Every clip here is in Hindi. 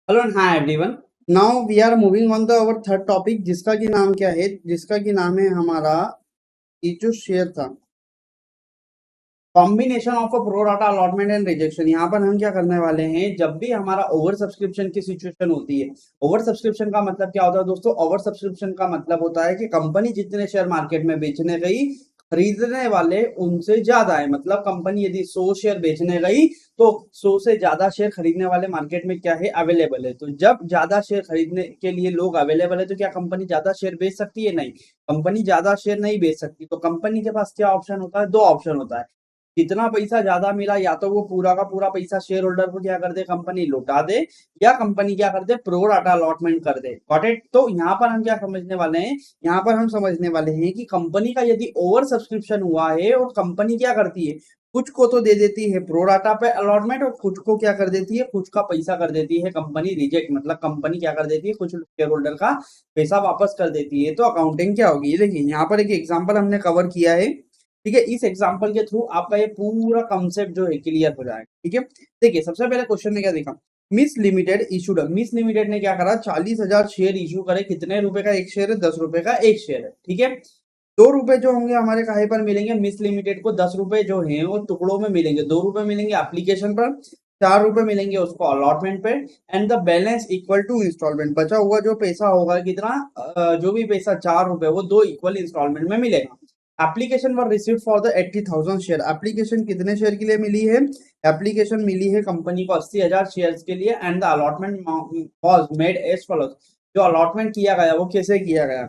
Hello and hi everyone. Now we are moving on the our third topic, जिसका की नाम क्या है? जिसका की नाम है हमारा ये जो शेयर था, combination of a pro rata allotment and rejection. यहाँ पर हम क्या करने वाले हैं, जब भी हमारा ओवर सब्सक्रिप्शन की सिचुएशन होती है। ओवर सब्सक्रिप्शन का मतलब क्या होता है दोस्तों? ओवर सब्सक्रिप्शन का मतलब होता है कि कंपनी जितने शेयर मार्केट में बेचने गई, खरीदने वाले उनसे ज्यादा है। मतलब कंपनी यदि 100 शेयर बेचने गई तो 100 से ज्यादा शेयर खरीदने वाले मार्केट में क्या है, अवेलेबल है। तो जब ज्यादा शेयर खरीदने के लिए लोग अवेलेबल है तो क्या कंपनी ज्यादा शेयर बेच सकती है? नहीं, कंपनी ज्यादा शेयर नहीं बेच सकती। तो कंपनी के पास क्या ऑप्शन होता है? दो ऑप्शन होता है। कितना पैसा ज्यादा मिला, या तो वो पूरा का पूरा पैसा शेयर होल्डर को क्या कर दे, कंपनी लौटा दे, या कंपनी क्या कर दे, प्रो राटा अलॉटमेंट कर दे। Got it? तो यहाँ पर हम क्या समझने वाले हैं, यहाँ पर हम समझने वाले हैं कि कंपनी का यदि ओवर सब्सक्रिप्शन हुआ है और कंपनी क्या करती है, कुछ को तो दे देती है प्रो राटा पे अलॉटमेंट, और कुछ को क्या कर देती है, कुछ का पैसा कर देती है कंपनी रिजेक्ट। मतलब कंपनी क्या कर देती है, कुछ शेयर होल्डर का पैसा वापस कर देती है। तो अकाउंटिंग क्या होगी, ये देखिए यहाँ पर एक एग्जाम्पल हमने कवर किया है। ठीक है, इस एग्जांपल के थ्रू आपका ये पूरा कॉन्सेप्ट जो है क्लियर हो जाएगा। ठीक है, देखिए सबसे पहले क्वेश्चन में क्या देखा, miss limited issued. Miss limited ने क्या करा, 40,000 शेयर इशू करे। कितने रुपए का एक शेयर है? 10 रुपए का एक शेयर है। ठीक है, 2 रुपए जो होंगे हमारे काहे पर मिलेंगे, मिस लिमिटेड को 10 रुपए जो है वो टुकड़ों में मिलेंगे। 2 रुपए मिलेंगे एप्लीकेशन पर, 4 रुपए मिलेंगे उसको अलॉटमेंट पे, and the balance equal to instalment. बचा हुआ जो पैसा होगा कितना, जो भी पैसा 4 रुपए, वो 2 इक्वल इंस्टॉलमेंट में मिलेगा। Application were received for the 80,000 share. Application कितने शेयर के लिए मिली है? एप्लीकेशन मिली है कंपनी को 80,000 शेयर के लिए। And the allotment was made as follows. जो अलॉटमेंट किया गया वो कैसे किया गया?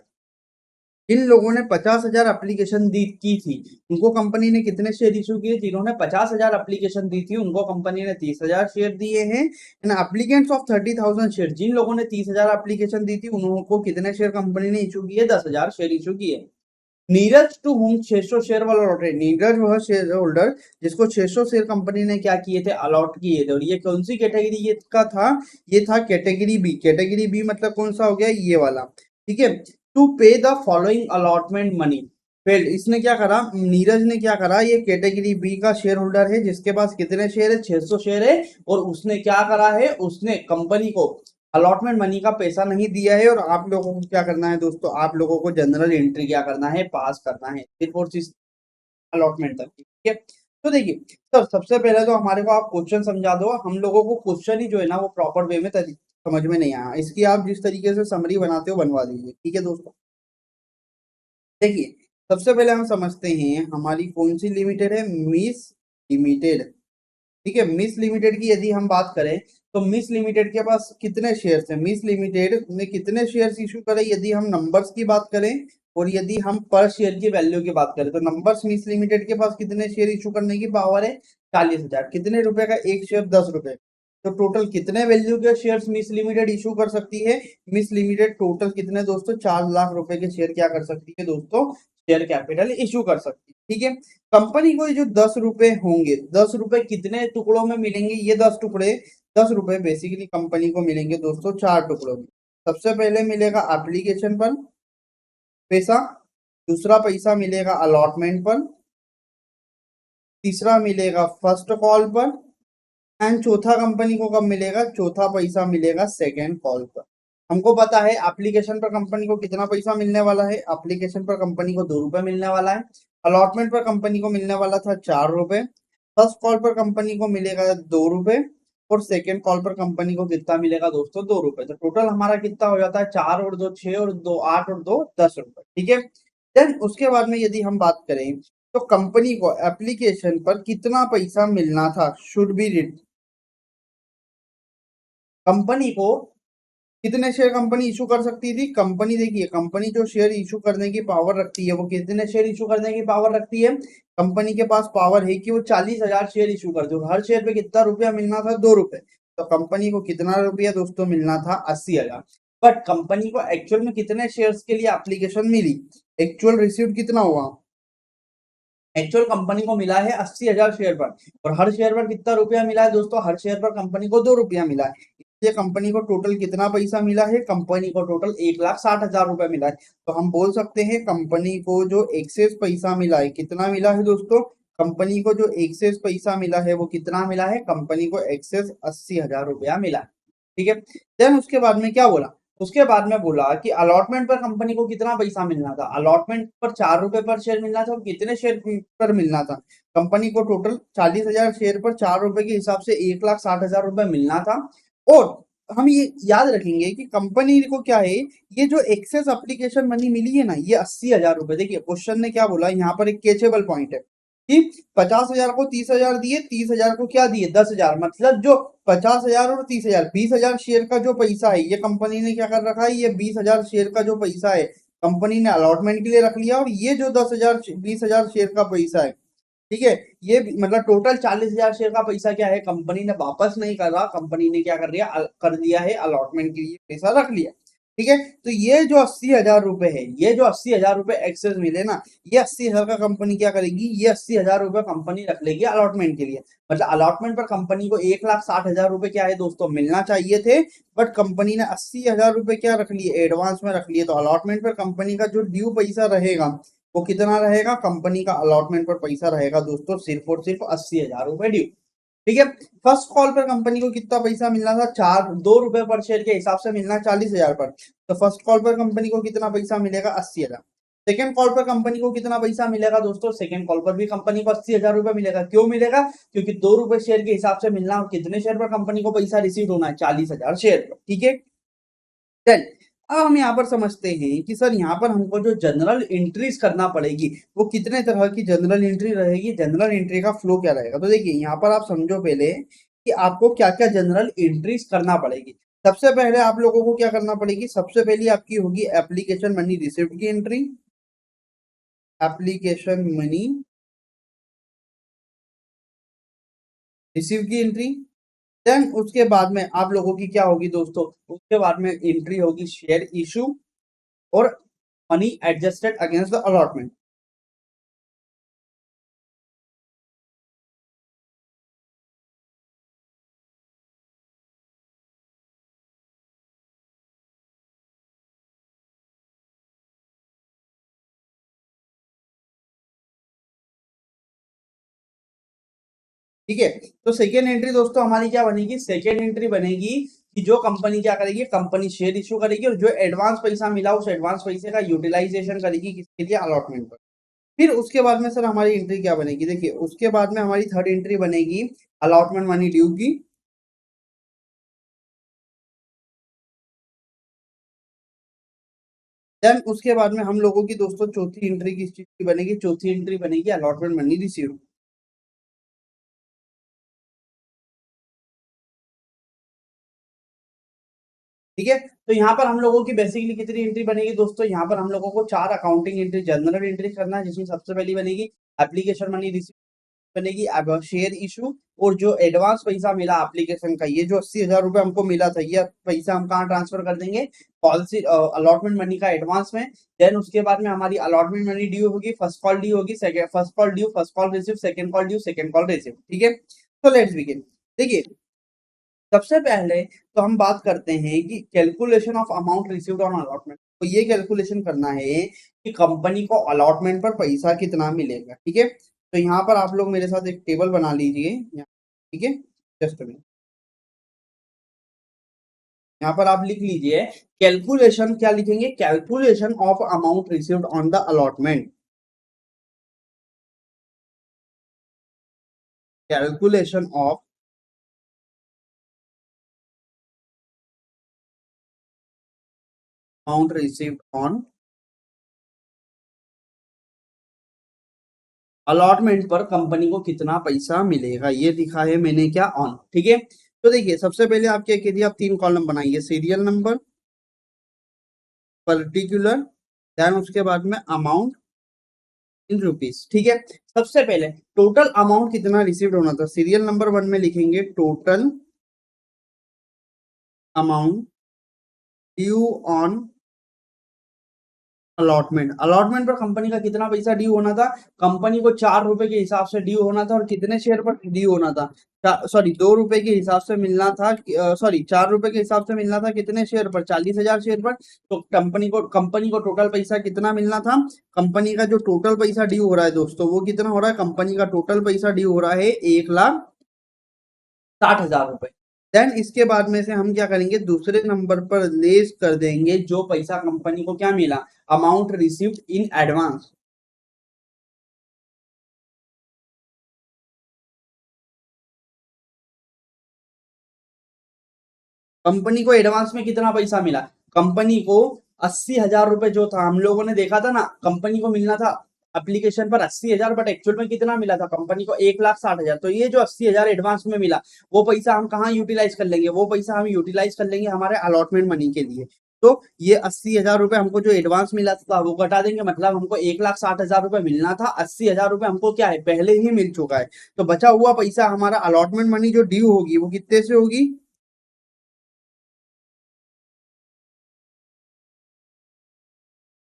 इन लोगों ने 50,000 एप्लीकेशन दी की थी, उनको कंपनी ने कितने शेयर इशू किए? जिन्होंने 50,000 एप्लीकेशन दी थी उनको कंपनी ने 30,000 शेयर दिए हैं। एंड एप्लीकेंट्स ऑफ 30,000 शेयर, जिन लोगों ने 30,000 एप्लीकेशन दी थी उनको कितने शेयर कंपनी ने इशू किए? 10,000 शेयर इशू किए। नीरज टू होम 600 शेयर वाला लॉटरी। नीरज वह शेयर होल्डर जिसको 600 शेयर कंपनी ने क्या किए थे, अलॉट किए थे। और ये कौन सी कैटेगरी ये का था? ये था कैटेगरी बी। कैटेगरी बी मतलब कौन सा हो गया, ये वाला। ठीक है, टू पे the following allotment money failed. इसने क्या करा, नीरज ने क्या करा, ये कैटेगरी बी का शेयर होल्डर है जिसके पास कितने शेयर है, 600 शेयर है। और उसने क्या करा है, उसने कंपनी को अलॉटमेंट मनी का पैसा नहीं दिया है। और आप लोगों को क्या करना है दोस्तों, आप लोगों को जनरल एंट्री क्या करना है, पास करना है सिर्फ और सिर्फ अलॉटमेंट तक। ठीक है, तो देखिए सर, सबसे पहले तो हमारे को आप क्वेश्चन समझा दो। हम लोगों को क्वेश्चन ही जो है ना वो प्रॉपर वे में समझ में नहीं आया। इसकी आप जिस तरीके से समरी बनाते हो बनवा दीजिए। ठीक है दोस्तों, देखिए सबसे पहले हम समझते हैं हमारी कौन सी लिमिटेड है, मिस लिमिटेड। ठीक है, मिस लिमिटेड की यदि हम बात करें तो मिस लिमिटेड के पास कितने शेयर्स हैं? मिस लिमिटेड ने कितने शेयर्स इशू करे यदि हम नंबर्स की बात करें, और यदि हम पर शेयर की वैल्यू की बात करें तो नंबर्स, मिस लिमिटेड के पास कितने शेयर इशू करने की पावर है? 40,000। कितने रुपए का एक शेयर? 10 रुपए। तो टोटल कितने वैल्यू के शेयर्स मिस लिमिटेड इशू कर सकती है? मिस लिमिटेड टोटल कितने दोस्तों, 4 लाख रुपए के शेयर क्या कर सकती है दोस्तों, शेयर कैपिटल इशू कर सकती है। ठीक है, कंपनी को ये जो 10 रुपए होंगे, 10 रुपए कितने टुकड़ों में मिलेंगे? ये 10 टुकड़े, 10 रुपए बेसिकली कंपनी को मिलेंगे दोस्तों 4 टुकड़ों में। सबसे पहले मिलेगा एप्लीकेशन पर पैसा, दूसरा पैसा मिलेगा अलॉटमेंट पर, तीसरा मिलेगा फर्स्ट कॉल पर, एंड चौथा कंपनी को कब मिलेगा? चौथा पैसा मिलेगा सेकेंड कॉल पर। हमको पता है एप्लीकेशन पर कंपनी को कितना पैसा मिलने वाला है। एप्लीकेशन पर कंपनी को 2 रुपए मिलने वाला है। अलॉटमेंट पर कंपनी को मिलने वाला था 4 रुपए। फर्स्ट कॉल पर कंपनी को मिलेगा 2 रुपए। और सेकेंड कॉल पर कंपनी को कितना मिलेगा दोस्तों? 2 रुपए। तो टोटल हमारा कितना हो जाता है? 4 और 2 6 और 2 8 और 2 10 रुपए। ठीक है, देन उसके बाद में यदि हम बात करें तो कंपनी को एप्लीकेशन पर कितना पैसा मिलना था, शुड बी रिट। कंपनी को कितने शेयर कंपनी इशू कर सकती थी? कंपनी देखिए, कंपनी जो शेयर इशू करने की पावर रखती है वो कितने शेयर इशू करने की पावर रखती है? कंपनी के पास पावर है कि वो 40,000 शेयर इशू कर दे। हर शेयर पे कितना रुपया मिलना था? 2 रुपए। तो कंपनी को कितना रुपया दोस्तों मिलना था? 80,000। बट कंपनी को एक्चुअल में कितने शेयर्स के लिए एप्लीकेशन मिली? एक्चुअल रिसीव्ड कितना हुआ? एक्चुअल कंपनी को मिला है 80,000 शेयर पर। और हर शेयर पर कितना रुपया मिला है दोस्तों? हर शेयर पर कंपनी को 2 रुपया मिला है। इसलिए कंपनी को टोटल कितना पैसा मिला है? कंपनी को टोटल 1,60,000 रुपया मिला है। तो हम बोल सकते हैं कंपनी को जो एक्सेस पैसा मिला है, कितना मिला है दोस्तों? कंपनी को जो एक्सेस पैसा मिला है वो कितना मिला है? कंपनी को एक्सेस 80,000 रुपया मिला है। ठीक है। देन उसके बाद में क्या बोला, उसके बाद में बोला कि अलॉटमेंट पर कंपनी को कितना पैसा मिलना था, अलॉटमेंट पर 4 रुपए पर शेयर मिलना था और कितने शेयर पर मिलना था, कंपनी को टोटल 40,000 शेयर पर 4 रुपए के हिसाब से 1,60,000 रुपए मिलना था। और हम ये याद रखेंगे कि कंपनी को क्या है, ये जो एक्सेस एप्लीकेशन मनी मिली है ना, ये 80,000 रुपए, देखिए क्वेश्चन ने क्या बोला यहाँ पर, एक कैचेबल पॉइंट है कि 50,000 को 30,000 दिए, 30,000 को क्या दिए 10,000, मतलब जो 50,000 और 30,000, 20,000 शेयर का जो पैसा है ये कंपनी ने क्या कर रखा है, ये 20,000 शेयर का जो पैसा है कंपनी ने अलॉटमेंट के लिए रख लिया, और ये जो 10,000 20,000 शेयर का पैसा है, ठीक है, ये मतलब टोटल 40,000 शेयर का पैसा क्या है कंपनी ने वापस नहीं कर रहा, कंपनी ने क्या कर दिया, कर दिया है अलॉटमेंट के लिए पैसा रख लिया। ठीक है, तो ये जो 80,000 रुपए है, ये जो 80,000 रुपए एक्सेस मिले ना, ये 80,000 का कंपनी क्या करेगी, ये 80,000 रुपए कंपनी रख लेगी अलॉटमेंट के लिए। मतलब अलॉटमेंट पर कंपनी को 1,60,000 रुपए क्या है दोस्तों मिलना चाहिए थे, बट कंपनी ने 80,000 रुपए क्या रख लिए, एडवांस में रख लिए। तो अलॉटमेंट पर कंपनी का जो ड्यू पैसा रहेगा वो कितना रहेगा, कंपनी का अलॉटमेंट पर पैसा रहेगा दोस्तों सिर्फ और सिर्फ 80,000 रुपए ड्यू। ठीक है, फर्स्ट कॉल पर कंपनी को कितना पैसा मिलना था, 2 रुपए पर शेयर के हिसाब से मिलना 40,000 पर, तो फर्स्ट कॉल पर कंपनी को कितना पैसा मिलेगा 80,000। सेकेंड कॉल पर कंपनी को कितना पैसा मिलेगा दोस्तों, सेकेंड कॉल पर भी कंपनी को 80,000 रुपए मिलेगा। क्यों मिलेगा, क्योंकि 2 रुपए शेयर के हिसाब से मिलना, और कितने शेयर पर कंपनी को पैसा रिसीव होना है 40,000 शेयर पर। ठीक है, चल अब हम यहाँ पर समझते हैं कि सर यहाँ पर हमको जो जनरल एंट्रीज करना पड़ेगी वो कितने तरह की जनरल एंट्री रहेगी, जनरल एंट्री का फ्लो क्या रहेगा। तो देखिए यहाँ पर आप समझो पहले कि आपको क्या क्या जनरल एंट्रीज करना पड़ेगी। सबसे पहले आप लोगों को क्या करना पड़ेगी, सबसे पहले आपकी होगी एप्लीकेशन मनी रिसिप्ट की एंट्री, एप्लीकेशन मनी रिसीव की एंट्री। देन उसके बाद में आप लोगों की क्या होगी दोस्तों, उसके बाद में एंट्री होगी शेयर इशू और money adjusted against the allotment. ठीक है, तो सेकेंड एंट्री दोस्तों हमारी क्या बनेगी, सेकेंड एंट्री बनेगी कि जो कंपनी क्या करेगी, कंपनी शेयर इशू करेगी और जो एडवांस पैसा मिला उस एडवांस पैसे का यूटिलाइजेशन करेगी किसके लिए, अलॉटमेंट पर। फिर उसके बाद में सर हमारी एंट्री क्या बनेगी, देखिए उसके बाद में हमारी थर्ड एंट्री बनेगी अलॉटमेंट मनी ड्यू की। देन उसके बाद में हम लोगों की दोस्तों चौथी एंट्री किस चीज की बनेगी, चौथी एंट्री बनेगी अलॉटमेंट मनी रिसीव। ठीक है, तो यहाँ पर हम लोगों की बेसिकली कितनी एंट्री बनेगी दोस्तों, यहाँ पर हम लोगों को 4 अकाउंटिंग एंट्री जनरल एंट्री करना है, जिसमें सबसे पहली बनेगी एप्लीकेशन मनी रिसीव, बनेगी अब शेयर इशू, और जो एडवांस पैसा मिला एप्लीकेशन का, ये जो 80,000 रुपए हमको मिला था, ये पैसा हम कहाँ ट्रांसफर कर देंगे, पॉलिसी अलॉटमेंट मनी का एडवांस में। देन उसके बाद में हमारी अलॉटमेंट मनी ड्यू होगी, फर्स्ट कॉल ड्यू होगी, second first call due, first call receive, second call due, second call receive. ठीक है, तो लेट्स बिगिन। देखिए सबसे पहले तो हम बात करते हैं कि calculation of amount received on allotment. तो ये कैलकुलेशन करना है कि कंपनी को अलॉटमेंट पर पैसा कितना मिलेगा। ठीक है, तो यहाँ पर आप लोग मेरे साथ एक टेबल बना लीजिए, ठीक है, जस्ट मिनट। यहाँ पर आप लिख लीजिए कैलकुलेशन, क्या लिखेंगे, calculation of amount received on the allotment, calculation of amount received on allotment पर कंपनी को कितना पैसा मिलेगा, ये लिखा है मैंने क्या, ऑन। ठीक है, तो देखिए सबसे पहले आप क्या कीजिए, आप 3 कॉलम बनाइए, सीरियल नंबर, पर्टिकुलर, देन उसके बाद में अमाउंट इन रुपीस। ठीक है, सबसे पहले टोटल अमाउंट कितना रिसीव्ड होना था, सीरियल नंबर 1 में लिखेंगे total amount due on allotment. Allotment पर कंपनी का कितना पैसा ड्यू होना था, कंपनी को 4 रुपए के हिसाब से ड्यू होना था, और कितने शेयर पर ड्यू होना था, सॉरी 2 रुपए के हिसाब से मिलना था, सॉरी 4 रुपए के हिसाब से मिलना था, कितने शेयर पर, 40,000 शेयर पर। तो कंपनी को टोटल पैसा कितना मिलना था, कंपनी का जो टोटल पैसा ड्यू हो रहा है दोस्तों वो कितना हो रहा है, कंपनी का टोटल पैसा ड्यू हो रहा है 1,60,000 रुपए। देन इसके बाद में से हम क्या करेंगे, दूसरे नंबर पर लेस कर देंगे जो पैसा कंपनी को क्या मिला, amount received in advance. Company को एडवांस में कितना पैसा मिला, कंपनी को 80,000 रुपए जो था, हम लोगों ने देखा था ना, कंपनी को मिलना था एप्लीकेशन पर 80,000, बट एक्चुअल में कितना मिला था कंपनी को, 1,60,000। तो ये जो 80,000 एडवांस में मिला, वो पैसा हम कहाँ यूटिलाइज कर लेंगे, वो पैसा हम यूटिलाइज कर लेंगे हमारे अलॉटमेंट मनी के लिए। तो ये 80,000 रुपए हमको जो एडवांस मिला था वो घटा देंगे, मतलब हमको 1,60,000 रुपए मिलना था, 80,000 रुपए हमको क्या है, पहले ही मिल चुका है। तो बचा हुआ पैसा हमारा अलॉटमेंट मनी जो ड्यू होगी वो कितने से होगी,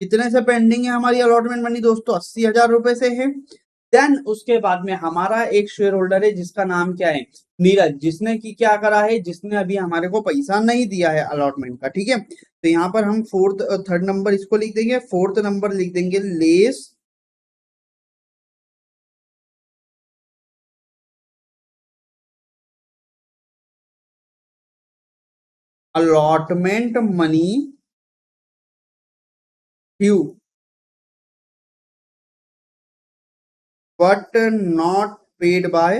कितने से पेंडिंग है हमारी अलॉटमेंट मनी दोस्तों, 80,000 रुपए से है। देन उसके बाद में हमारा एक शेयर होल्डर है जिसका नाम क्या है, नीरज, जिसने की क्या करा है, जिसने अभी हमारे को पैसा नहीं दिया है अलॉटमेंट का, ठीक है। तो यहाँ पर हम फोर्थ थर्ड नंबर इसको लिख देंगे, फोर्थ नंबर लिख देंगे less allotment money due but not paid by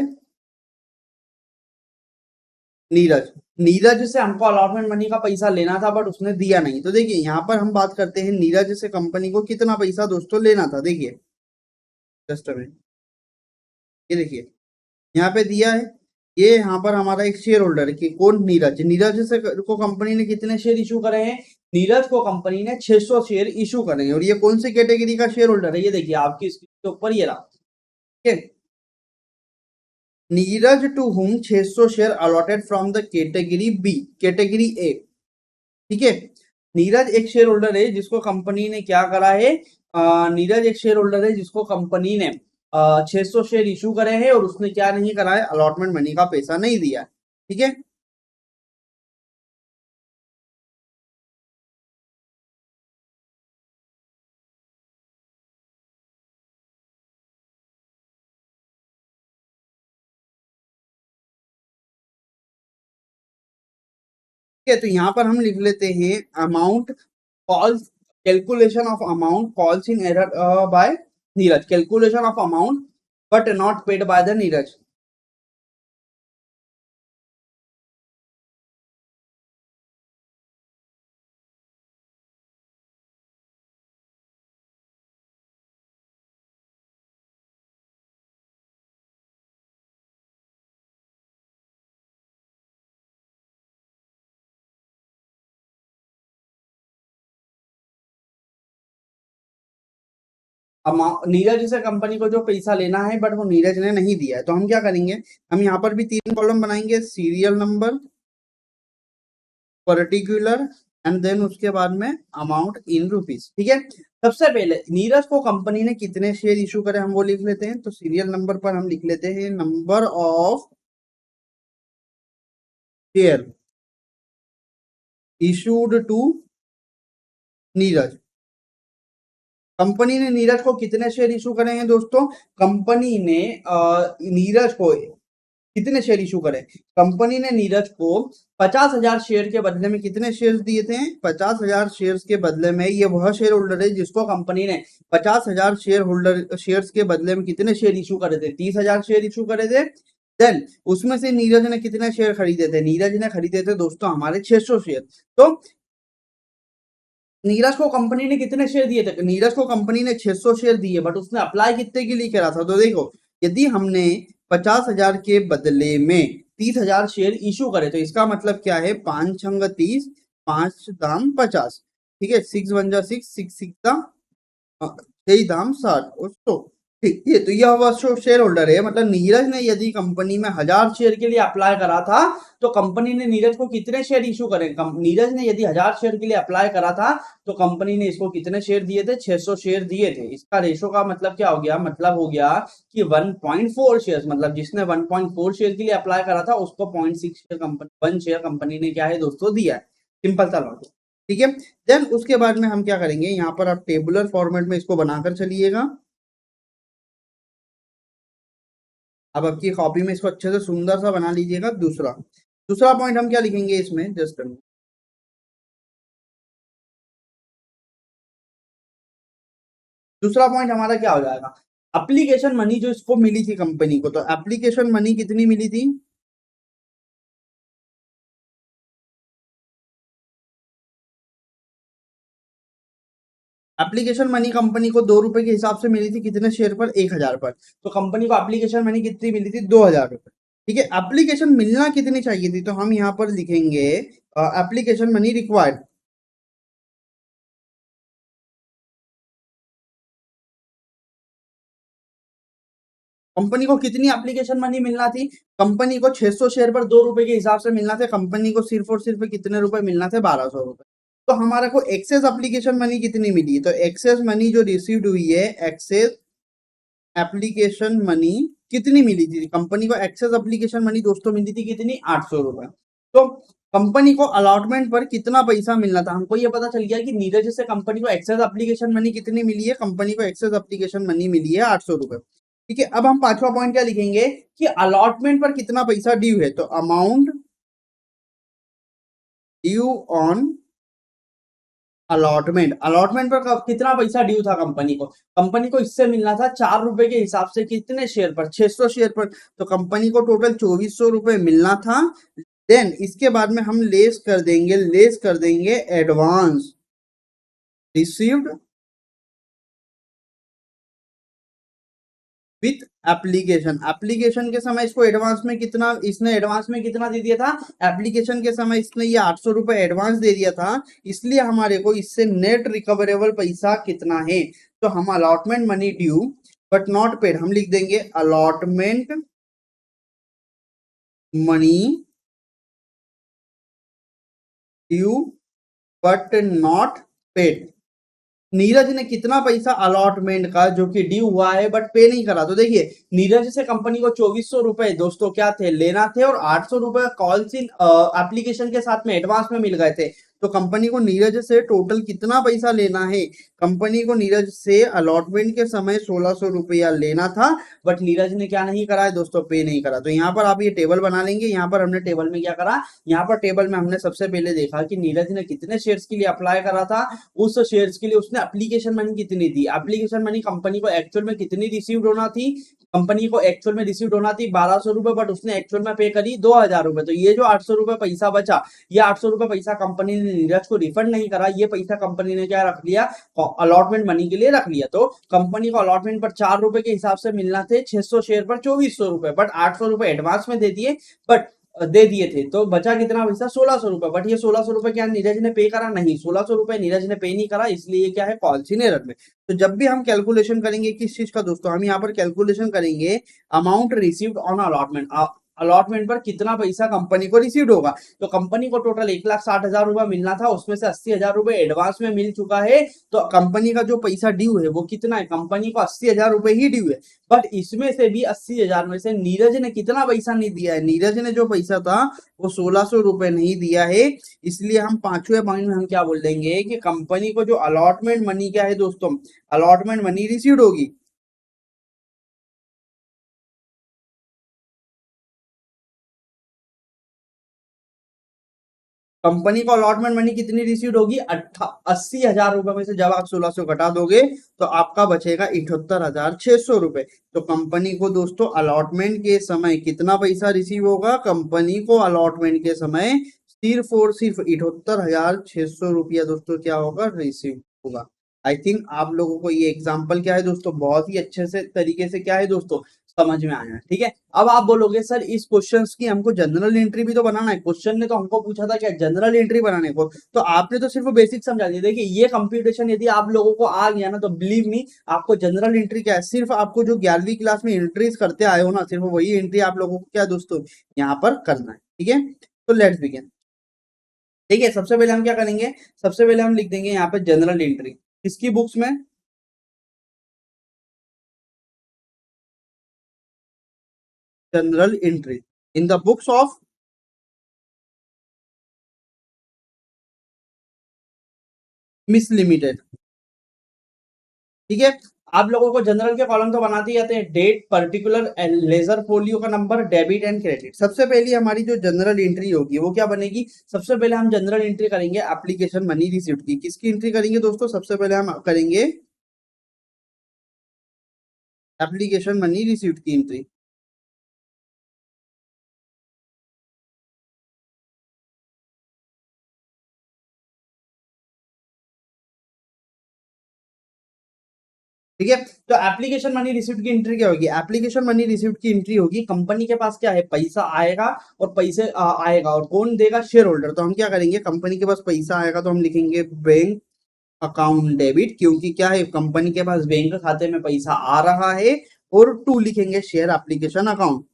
Neeraj. Neeraj से हमको अलॉटमेंट मनी का पैसा लेना था बट उसने दिया नहीं। तो देखिए यहाँ पर हम बात करते हैं नीरज से कंपनी को कितना पैसा दोस्तों लेना था, देखिए जस्ट में, ये देखिए यहाँ पे दिया है, ये यहाँ पर हमारा एक शेयर होल्डर है कि कौन, नीरज। नीरज से को कंपनी ने कितने शेयर इशू करे हैं, नीरज को कंपनी ने 600 शेयर इशू करे हैं। और ये कौन सी कैटेगरी का शेयर होल्डर है, ये देखिए आपकी स्क्रीन के ऊपर ये रहा, ठीक है। Neeraj to whom 600 share allotted from the category B, category A, ठीक है। नीरज एक शेयर होल्डर है जिसको कंपनी ने क्या करा है, नीरज एक शेयर होल्डर है जिसको कंपनी ने 600 शेयर इशू करे हैं और उसने क्या नहीं करा है, अलॉटमेंट मनी का पैसा नहीं दिया है, ठीक है। ठीक है, तो यहाँ पर हम लिख लेते हैं amount calls, calculation of amount calls in error bye Neeraj, calculation of amount but not paid by the Neeraj. Neeraj से कंपनी को जो पैसा लेना है बट वो नीरज ने नहीं दिया है, तो हम क्या करेंगे, हम यहाँ पर भी 3 कॉलम बनाएंगे, serial number, particular, and then उसके बाद में अमाउंट इन रुपीज, ठीक है। सबसे पहले नीरज को कंपनी ने कितने शेयर इशू करे हम वो लिख लेते हैं। तो सीरियल नंबर पर हम लिख लेते हैं number of share issued to Neeraj. Company ने नीरज को कितने शेयर इशू करे हैं दोस्तों, कंपनी ने नीरज को कितने शेयर इशू करे, कंपनी ने नीरज को 50,000 शेयर के बदले में कितने शेयर दिए थे, 50,000 शेयर के बदले में। ये वह शेयर होल्डर है जिसको कंपनी ने 50,000 शेयर के बदले में कितने शेयर इशू करे थे, 30,000 शेयर इशू करे थे। देन उसमें से नीरज ने कितने शेयर खरीदे थे, नीरज ने खरीदे थे दोस्तों हमारे 600 शेयर। तो नीरज को कंपनी ने कितने शेयर दिए थे, नीरज को कंपनी ने 600 शेयर दिए बट उसने अप्लाई कितने के लिए करा था। तो देखो यदि हमने 50,000 के बदले में 30,000 शेयर इशू करे तो इसका मतलब क्या है, 5 छंग 30, 5 दाम 50, ठीक है, 6 1 जा 6, 6 6 यही दाम 60 उसको, ठीक है। तो यह वह शेयर होल्डर है, मतलब नीरज ने यदि कंपनी में 1,000 शेयर के लिए अप्लाई करा था तो कंपनी ने नीरज को कितने शेयर इशू करे, नीरज ने यदि 1,000 शेयर के लिए अप्लाई करा था तो कंपनी ने इसको कितने शेयर दिए थे, 600 शेयर दिए थे। इसका रेशो का मतलब क्या हो गया, मतलब हो गया कि 1.4 शेयर, मतलब जिसने 1.4 शेयर के लिए अप्लाई करा था उसको 0.6 शेयर कंपनी, 1 शेयर कंपनी ने क्या है दोस्तों दिया है, सिंपल सा लॉजिक, ठीक है। देन उसके बाद में हम क्या करेंगे, यहाँ पर आप टेबुलर फॉर्मेट में इसको बनाकर चलिएगा। अब आपकी कॉपी में इसको अच्छे से सुंदर सा बना लीजिएगा। दूसरा, दूसरा पॉइंट हम क्या लिखेंगे इसमें, जस्ट दूसरा पॉइंट हमारा क्या हो जाएगा, एप्लीकेशन मनी जो इसको मिली थी कंपनी को, तो एप्लीकेशन मनी कितनी मिली थी, एप्लीकेशन मनी कंपनी को 2 रुपए के हिसाब से मिली थी, कितने शेयर पर, 1,000 पर। तो कंपनी को एप्लीकेशन मनी कितनी मिली थी, 2,000 रुपए। ठीक है, एप्लीकेशन मिलना कितनी चाहिए थी, तो हम यहाँ पर लिखेंगे एप्लीकेशन मनी रिक्वायर्ड। कंपनी को कितनी एप्लीकेशन मनी मिलना थी, कंपनी को 600 शेयर पर 2 रुपए के हिसाब से मिलना था, कंपनी को सिर्फ और सिर्फ कितने रुपए मिलना थे, 1,200 रुपए। तो हमारे को एक्सेस एप्लीकेशन मनी कितनी मिली, तो एक्सेस मनी जो रिसीव्ड हुई है, एक्सेस एप्लीकेशन मनी कितनी मिली थी, कंपनी को एक्सेस एप्लीकेशन मनी दोस्तों मिली थी कितनी, 800 रुपए। तो कंपनी को अलॉटमेंट पर कितना पैसा मिलना था, हमको ये पता चल गया कि नीरज से कंपनी को एक्सेस एप्लीकेशन मनी कितनी मिली है, कंपनी को एक्सेस एप्लीकेशन मनी मिली है 800 रुपए। ठीक है, अब हम पांचवा पॉइंट क्या लिखेंगे कि अलॉटमेंट पर कितना पैसा ड्यू है, तो amount due on allotment, allotment पर कितना पैसा ड्यू था कंपनी को, कंपनी को इससे मिलना था 4 रुपए के हिसाब से, कितने शेयर पर, 600 शेयर पर। तो कंपनी को टोटल 2,400 रुपए मिलना था। देन इसके बाद में हम लेस कर देंगे advance received with application, application के समय इसको एडवांस में कितना, इसने एडवांस में कितना दे दिया था, एप्लीकेशन के समय इसने ये 800 रुपए एडवांस दे दिया था, इसलिए हमारे को इससे नेट रिकवरेबल पैसा कितना है, तो हम allotment money due but not paid हम लिख देंगे, allotment money due but not paid. Neeraj ने कितना पैसा अलॉटमेंट का जो कि ड्यू हुआ है बट पे नहीं करा, तो देखिए नीरज से कंपनी को 2,400 रुपए दोस्तों क्या थे, लेना थे, और 800 रुपए कॉल्स इन एप्लीकेशन के साथ में एडवांस में मिल गए थे। तो कंपनी को नीरज से टोटल कितना पैसा लेना है, कंपनी को नीरज से अलॉटमेंट के समय 1,600 रुपया लेना था, बट नीरज ने क्या नहीं करा है दोस्तों, पे नहीं करा। तो यहाँ पर आप ये टेबल बना लेंगे, यहाँ पर हमने टेबल में क्या करा, यहाँ पर टेबल में हमने सबसे पहले देखा कि नीरज ने कितने शेयर्स के लिए अप्लाई करा था, उस शेयर्स के लिए उसने एप्लीकेशन मनी कितनी दी, एप्लीकेशन मनी कंपनी को एक्चुअल में कितनी रिसीव्ड होना थी, कंपनी को एक्चुअल में रिसीव्ड होना थी 1,200 रुपए, बट उसने एक्चुअल में पे करी 2,000 रुपए। तो ये जो 800 रुपए पैसा बचा, ये 800 रुपए पैसा कंपनी ने नीरज को रिफंड नहीं करा, ये पैसा कंपनी ने क्या रख लिया, अलॉटमेंट मनी के लिए रख लिया। तो कंपनी को अलॉटमेंट पर 4 रुपए के हिसाब से मिलना थे, 600 शेयर पर 2,400 रुपए, बट 800 रुपए एडवांस में दे दिए, बट दे दिए थे, तो बचा कितना पैसा, 1,600 रुपए। बट ये 1,600 रुपए क्या नीरज ने पे करा, नहीं, 1,600 रुपए नीरज ने पे नहीं करा, इसलिए क्या है, पॉलिसी एरर में। तो जब भी हम कैलकुलेशन करेंगे किस चीज का दोस्तों, हम यहाँ पर कैलकुलेशन करेंगे amount received on allotment, allotment पर कितना पैसा कंपनी को रिसीव्ड होगा। तो कंपनी को टोटल 1,60,000 रुपए मिलना था, उसमें से 80,000 रुपए एडवांस में मिल चुका है। तो कंपनी का जो पैसा ड्यू है वो कितना है, कंपनी को 80,000 रुपए ही ड्यू है। बट इसमें से भी 80,000 में से नीरज ने कितना पैसा नहीं दिया है, नीरज ने जो पैसा था वो 1,600 रुपए नहीं दिया है। इसलिए हम पांचवें पॉइंट में हम क्या बोल देंगे कि कंपनी को जो अलॉटमेंट मनी क्या है दोस्तों, अलॉटमेंट मनी रिसीव्ड होगी, कंपनी को अलॉटमेंट मनी कितनी रिसीव होगी, 80,000 रुपए में से जब आप 1,600 घटा दोगे तो आपका बचेगा 78,600 रुपए। तो कंपनी को दोस्तों अलॉटमेंट के समय कितना पैसा रिसीव होगा, कंपनी को अलॉटमेंट के समय सिर्फ और सिर्फ 78,600 रुपया दोस्तों क्या होगा, रिसीव होगा। आई थिंक आप लोगों को ये एग्जाम्पल क्या है दोस्तों, बहुत ही अच्छे से तरीके से क्या है दोस्तों, समझ में आया है। ठीक है, अब आप बोलोगे सर इस क्वेश्चंस की हमको जनरल एंट्री भी तो बनाना है, क्वेश्चन ने तो हमको पूछा था क्या जनरल एंट्री बनाने को, तो आपने तो सिर्फ बेसिक समझा दिया। देखिए ये कंप्यूटेशन यदि आप लोगों को आ गया ना, तो बिलीव मी आपको जनरल एंट्री क्या है, सिर्फ आपको जो 11वीं क्लास में एंट्रीज करते आए हो ना, सिर्फ वही एंट्री आप लोगों को क्या दोस्तों यहाँ पर करना है। ठीक है, तो लेट्स बिगिन। देखिए सबसे पहले हम क्या करेंगे, सबसे पहले हम लिख देंगे यहाँ पे जनरल एंट्री, किसकी बुक्स में, general entry in the books of miss limited. ठीक है, आप लोगों को जनरल के कॉलम तो बनाते ही आते हैं, डेट, पर्टिकुलर, लेजर फोलियो का नंबर, डेबिट एंड क्रेडिट। सबसे पहली हमारी जो जनरल एंट्री होगी वो क्या बनेगी, सबसे पहले हम जनरल एंट्री करेंगे एप्लीकेशन मनी रिसीव्ड की। किसकी एंट्री करेंगे दोस्तों, सबसे पहले हम करेंगे एप्लीकेशन मनी रिसीव्ड की एंट्री। ठीक है, तो एप्लीकेशन मनी रिसीव्ड की एंट्री क्या होगी, एप्लीकेशन मनी रिसीव्ड की एंट्री होगी, कंपनी के पास क्या है, पैसा आएगा और पैसे आएगा और कौन देगा, शेयर होल्डर। तो हम क्या करेंगे, कंपनी के पास पैसा आएगा तो हम लिखेंगे बैंक अकाउंट डेबिट, क्योंकि क्या है, कंपनी के पास बैंक खाते में पैसा आ रहा है। और टू लिखेंगे शेयर एप्लीकेशन अकाउंट।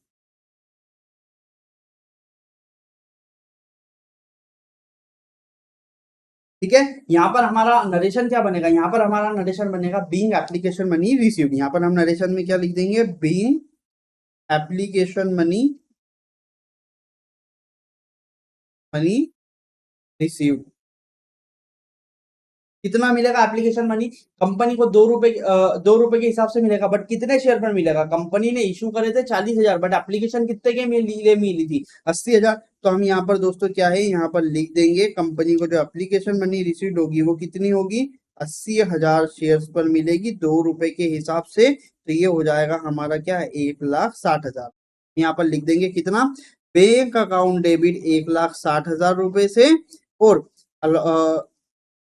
ठीक है, यहाँ पर हमारा नरेशन क्या बनेगा, यहाँ पर हमारा नरेशन बनेगा बीइंग एप्लीकेशन मनी रिसीव्ड। यहाँ पर हम नरेशन में क्या लिख देंगे, being application money money received. कितना मिलेगा एप्लीकेशन मनी, कंपनी को 2 रुपए, 2 रुपए के हिसाब से मिलेगा, बट कितने शेयर पर मिलेगा, कंपनी ने इशू करे थे 40,000, बट एप्लीकेशन कितने के मिली थी, 80,000। तो हम यहाँ पर दोस्तों क्या है, यहाँ पर लिख देंगे कंपनी को जो एप्लीकेशन मनी रिसीव्ड होगी वो कितनी होगी, 80,000 शेयर पर मिलेगी 2 रुपए के हिसाब से। तो ये हो जाएगा हमारा क्या है, 1,60,000। यहाँ पर लिख देंगे कितना, बैंक अकाउंट डेबिट 1,60,000 रुपए से। और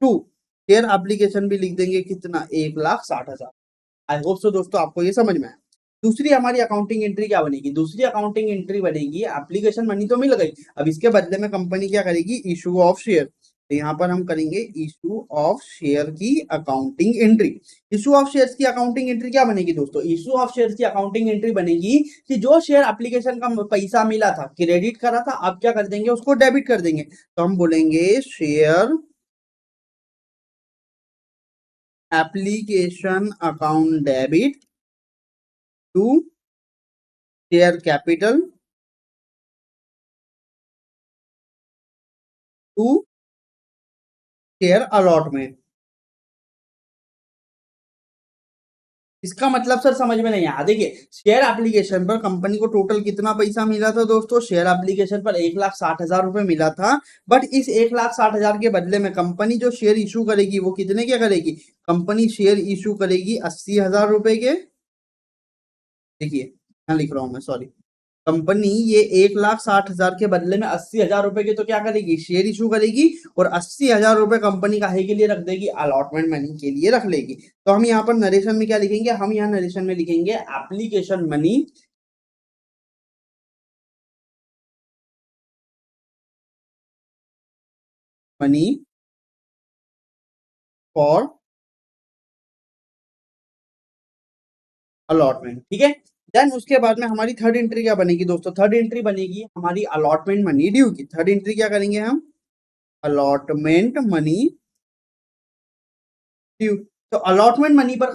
टू शेयर एप्लीकेशन भी लिख देंगे कितना, 1,60,000। आई होप सो दोस्तों आपको ये समझ में आया। दूसरी हमारी अकाउंटिंग एंट्री क्या बनेगी, दूसरी अकाउंटिंग एंट्री बनेगी, एप्लीकेशन मनी तो मिल गई, अब इसके बदले में कंपनी क्या करेगी, इशू ऑफ शेयर। तो यहाँ पर हम करेंगे इशू ऑफ शेयर की accounting entry. Issue of shares की अकाउंटिंग एंट्री क्या बनेगी दोस्तों, इशू ऑफ शेयर्स की अकाउंटिंग एंट्री बनेगी कि जो शेयर एप्लीकेशन का पैसा मिला था, क्रेडिट करा था, अब क्या कर देंगे, उसको डेबिट कर देंगे। तो हम बोलेंगे share application account debit to share capital to share allotment. इसका मतलब सर समझ में नहीं आया, देखिए शेयर एप्लीकेशन पर कंपनी को टोटल कितना पैसा मिला था दोस्तों, शेयर एप्लीकेशन पर 1,60,000 रुपए मिला था। बट इस 1,60,000 के बदले में कंपनी जो शेयर इशू करेगी वो कितने क्या करेगी, कंपनी शेयर इशू करेगी 80,000 रुपए के। देखिए यहाँ लिख रहा हूं मैं, सॉरी, कंपनी ये 1,60,000 के बदले में 80,000 रुपए के तो क्या करेगी, शेयर इशू करेगी, और 80,000 रुपए कंपनी काहे के लिए रख देगी, अलॉटमेंट मनी के लिए रख लेगी। तो हम यहाँ पर नरेशन में क्या लिखेंगे, हम यहाँ नरेशन में लिखेंगे application money money for allotment. ठीक है, देन उसके बाद में हमारी थर्ड एंट्री क्या बनेगी दोस्तों, थर्ड एंट्री बनेगी हमारी अलॉटमेंट मनी ड्यू की। थर्ड एंट्री क्या करेंगे हम, अलॉटमेंट मनी ड्यू। तो अलॉटमेंट पर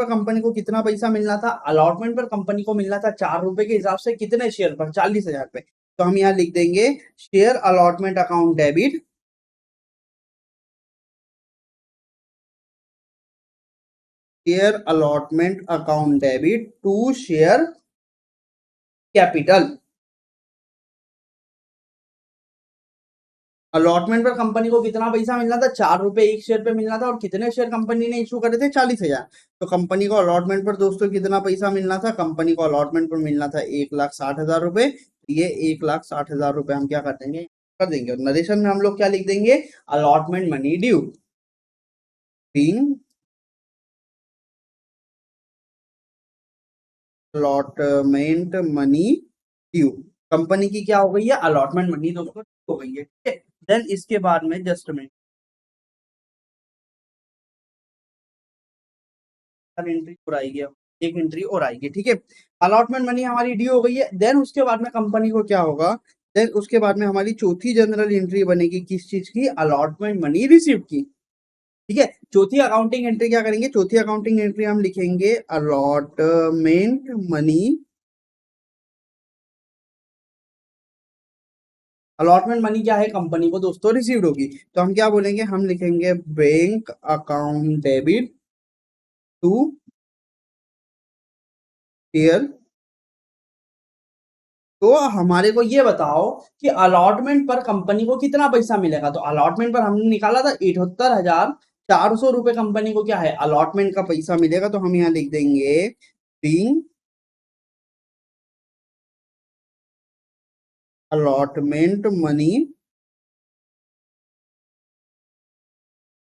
कंपनी को कितना पैसा मिलना था, अलॉटमेंट पर कंपनी को मिलना था 4 रुपए के हिसाब से, कितने शेयर पर, 40,000 पे। तो हम यहाँ लिख देंगे share allotment account debit, share allotment account debit to share capital. Allotment पर कंपनी को कितना पैसा मिलना था, 4 रुपए एक शेयर पे मिलना था, और कितने शेयर कंपनी ने इशू करे थे, 40,000। तो कंपनी को अलॉटमेंट पर दोस्तों कितना पैसा मिलना था, कंपनी को अलॉटमेंट पर मिलना था 1,60,000 रुपए। ये 1,60,000 रुपए हम क्या कर देंगे, और नरेशन में हम लोग क्या लिख देंगे, allotment money due, being allotment money due. Company की क्या हो गई है, अलॉटमेंट मनी दोस्तों हो गई है। ठीक है, देन इसके बाद में जस्ट में एंट्री और आएगी, एक एंट्री और आएगी। ठीक है, अलॉटमेंट मनी हमारी ड्यू हो गई है। देन उसके बाद में कंपनी को क्या होगा, देन उसके बाद में हमारी चौथी जनरल एंट्री बनेगी किस चीज की, अलॉटमेंट मनी रिसीव की। ठीक है, चौथी अकाउंटिंग एंट्री क्या करेंगे, चौथी अकाउंटिंग एंट्री हम लिखेंगे अलॉटमेंट मनी। अलॉटमेंट मनी क्या है, कंपनी को दोस्तों रिसीव्ड होगी। तो हम क्या बोलेंगे, हम लिखेंगे bank account debit two year. तो हमारे को ये बताओ कि अलॉटमेंट पर कंपनी को कितना पैसा मिलेगा। तो अलॉटमेंट पर हमने निकाला था 78,400 रुपए कंपनी को क्या है अलॉटमेंट का पैसा मिलेगा। तो हम यहाँ लिख देंगे बीइंग अलॉटमेंट मनी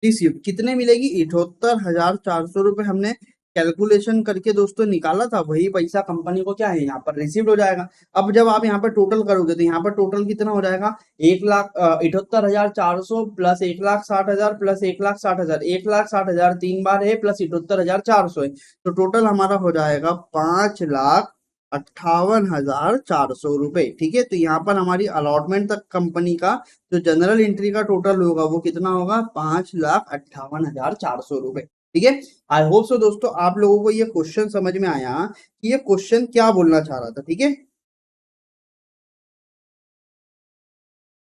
रिसीव कितने मिलेगी 78,400 रुपए हमने कैलकुलेशन करके दोस्तों निकाला था। वही पैसा कंपनी को क्या है यहाँ पर रिसीव हो जाएगा। अब जब आप यहाँ पर टोटल करोगे तो यहाँ पर टोटल कितना हो जाएगा 1,78,400 प्लस 1,60,000 प्लस 1,60,000 1,60,000 तीन बार है प्लस 78,400 है। तो टोटल हमारा हो जाएगा 5,58,400 रुपए। ठीक है, तो यहाँ पर हमारी अलॉटमेंट तक कंपनी का जो जनरल एंट्री का टोटल होगा वो कितना होगा 5,58,400 रुपए। ठीक है, आई होप सो दोस्तों आप लोगों को ये क्वेश्चन समझ में आया कि ये क्वेश्चन क्या बोलना चाह रहा था। ठीक है,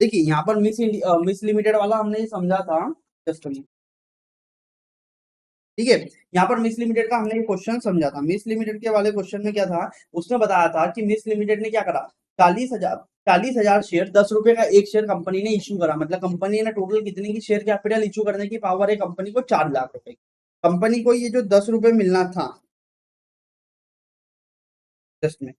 देखिए यहाँ पर मिस लिमिटेड वाला हमने समझा था। जस्ट ठीक है, यहाँ पर मिस लिमिटेड का हमने ये क्वेश्चन समझा था। मिस लिमिटेड के वाले क्वेश्चन में क्या था, उसने बताया था कि मिस लिमिटेड ने क्या करा 40,000 शेयर 10 रुपए का एक शेयर कंपनी ने इश्यू करा। मतलब कंपनी ने टोटल कितने की शेयर कैपिटल इश्यू करने की पावर है कंपनी को 4 लाख रुपए। कंपनी को ये जो 10 रुपए मिलना था जस्ट में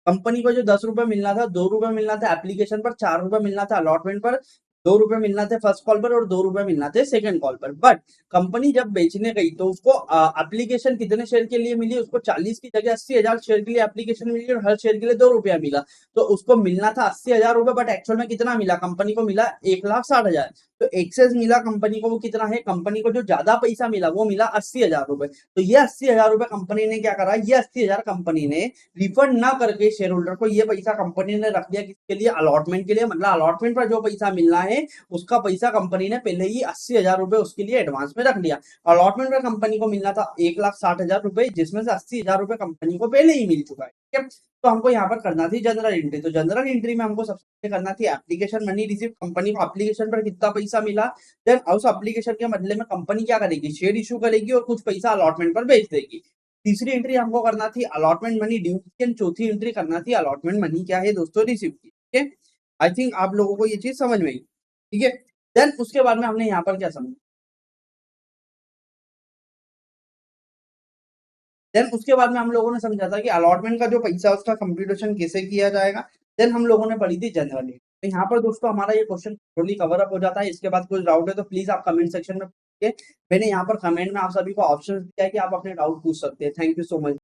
कंपनी को जो 10 रुपए मिलना था 2 रुपए मिलना था एप्लीकेशन पर 4 रुपए मिलना था अलॉटमेंट पर 2 रुपए मिलना थे फर्स्ट कॉल पर और 2 रुपए मिलना थे सेकंड कॉल पर। बट कंपनी जब बेचने गई तो उसको एप्लीकेशन कितने शेयर के लिए मिली उसको 40 की जगह 80,000 शेयर के लिए एप्लीकेशन मिली और हर शेयर के लिए 2 रुपया मिला। तो उसको मिलना था 80,000 रुपए बट एक्चुअल में कितना मिला कंपनी को मिला 1,60,000। तो एक्सेस मिला कंपनी को वो कितना है कंपनी को जो ज्यादा पैसा मिला वो मिला 80,000 रुपए। तो ये 80,000 रुपए कंपनी ने क्या करा ये 80,000 कंपनी ने रिफंड ना करके शेयर होल्डर को ये पैसा कंपनी ने रख दिया किसके लिए अलॉटमेंट के लिए। मतलब अलॉटमेंट पर जो पैसा मिलना है उसका पैसा कंपनी ने पहले ही 80,000 रुपए उसके लिए एडवांस में रख लिया। अलॉटमेंट पर कंपनी को मिलना था 1,60,000 रुपए जिसमें से 80,000 रुपए कंपनी को पहले ही मिल चुका है। ठीक है, तो हमको यहाँ पर करना थी जनरल एंट्री। तो जनरल एंट्री में हमको सबसे करना थी एप्लीकेशन मनी रिसीव कंपनी को एप्लीकेशन पर कितना पैसा मिला। देन उस एप्लीकेशन के बदले में कंपनी क्या करेगी शेयर इशू करेगी और कुछ पैसा अलॉटमेंट पर भेज देगी। तीसरी एंट्री हमको करना थी अलॉटमेंट मनी ड्यू की। चौथी एंट्री करना थी अलॉटमेंट मनी क्या है दोस्तों रिसीव की। ठीक है, आई थिंक आप लोगों को ये चीज समझ में आई। ठीक है, देन उसके बाद में हमने यहाँ पर क्या समझा देन उसके बाद में हम लोगों ने समझा था कि अलॉटमेंट का जो पैसा है उसका कंप्यूटेशन कैसे किया जाएगा। देन हम लोगों ने पढ़ी थी जनरली। तो यहाँ पर दोस्तों हमारा ये क्वेश्चन थोड़ी कवर अप हो जाता है। इसके बाद कुछ डाउट है तो प्लीज आप कमेंट सेक्शन में पूछिए। मैंने यहाँ पर कमेंट में आप सभी को ऑप्शन दिया है कि आप अपने डाउट पूछ सकते हैं। Thank you so much.